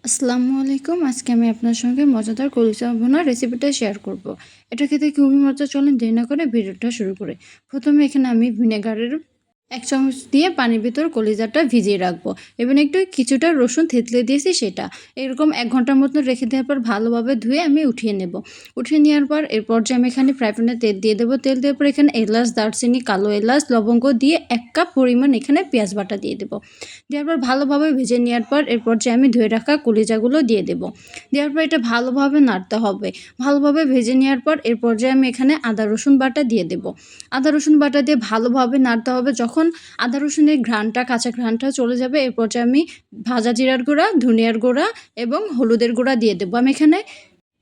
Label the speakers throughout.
Speaker 1: আসসালামু আলাইকুম। আজকে আমি আপনার সঙ্গে মজাদার কলিজা ভুনার রেসিপিটা শেয়ার করব। এটা খেতে খুবই মজা। চলুন দেরি না করে ভিডিওটা শুরু করি। প্রথমে এখানে আমি ভিনেগারের ১ চামচ দিয়ে পানির ভিতর কলিজাটা ভিজিয়ে রাখবো এবং একটু কিছুটা রসুন থেতলে দিয়েছি সেটা। এরকম ১ ঘন্টার মতো রেখে দেওয়ার পর ভালোভাবে ধুয়ে আমি উঠিয়ে নেব। উঠিয়ে নেওয়ার পর এরপর যে আমি এখানে ফ্রাই প্যানে তেল দিয়ে দেবো। তেল দেওয়ার পর এখানে এলাচ, দারচিনি, কালো এলাচ, লবঙ্গ দিয়ে ১ কাপ পরিমাণ এখানে পেঁয়াজ বাটা দিয়ে দেবো। দেওয়ার পর ভালোভাবে ভেজে নেওয়ার পর এরপর যে আমি ধুয়ে রাখা কলিজাগুলো দিয়ে দেবো। দেওয়ার পর এটা ভালোভাবে নাড়তে হবে। ভালোভাবে ভেজে নেওয়ার পর এরপর যে আমি এখানে আদা রসুন বাটা দিয়ে দেবো। আদা রসুন বাটা দিয়ে ভালোভাবে নাড়তে হবে। যখন আদা রসুনের ঘ্রাণটা, কাঁচা ঘ্রাণটা চলে যাবে এরপর যে আমি ভাজা জিরার গুঁড়া, ধনিয়ার গুঁড়া এবং হলুদের গুঁড়া দিয়ে দেবো। আমি এখানে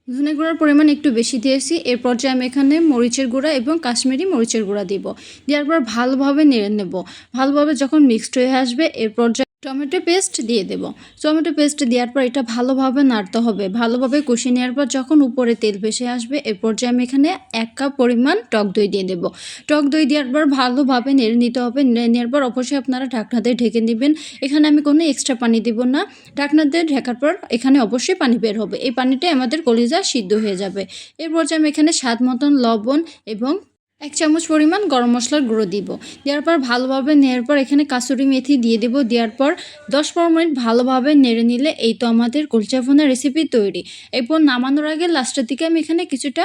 Speaker 1: ধনে গুঁড়ার পরিমাণ একটু বেশি দিয়েছি। এরপর যে আমি এখানে মরিচের গুঁড়া এবং কাশ্মীরি মরিচের গুঁড়া দিব। দেওয়ার পর ভালোভাবে নেড়ে নেব। ভালোভাবে যখন মিক্সড হয়ে আসবে এরপর যে টমেটো পেস্ট দিয়ে দেব। টমেটো পেস্ট দেওয়ার পর এটা ভালোভাবে নাড়তে হবে। ভালোভাবে কষিয়ে নেওয়ার পর যখন উপরে তেল ভেসে আসবে এরপর যে আমি এখানে ১ কাপ পরিমাণ টক দই দিয়ে দেব। টক দই দেওয়ার পর ভালোভাবে নেড়ে নিতে হবে। নেড়ে নেওয়ার পর অবশ্যই আপনারা ঢাকনা দিয়ে ঢেকে দিবেন। এখানে আমি কোনো এক্সট্রা পানি দিব না। ঢাকনা দিয়ে ঢাকার পর এখানে অবশ্যই পানি বের হবে। এই পানিটাই আমাদের কলিজা সিদ্ধ হয়ে যাবে। এরপর যে আমি এখানে স্বাদ মতন লবণ এবং ১ চামচ পরিমাণ গরম মশলার গুঁড়ো দিব। দেওয়ার পর ভালোভাবে নেড়ার পর এখানে কাসুরি মেথি দিয়ে দেব। দেওয়ার পর ১০-১৫ মিনিট ভালোভাবে নেড়ে নিলে এই তো আমাদের কলিজা ভুনা রেসিপি তৈরি। এরপর নামানোর আগে লাস্টের দিকে আমি এখানে কিছুটা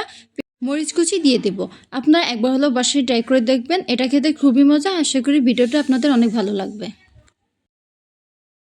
Speaker 1: মরিচ কুচি দিয়ে দেব। আপনারা একবার হলেও বাসায় ট্রাই করে দেখবেন। এটা খেতে খুবই মজা। আশা করি ভিডিওটা আপনাদের অনেক ভালো লাগবে।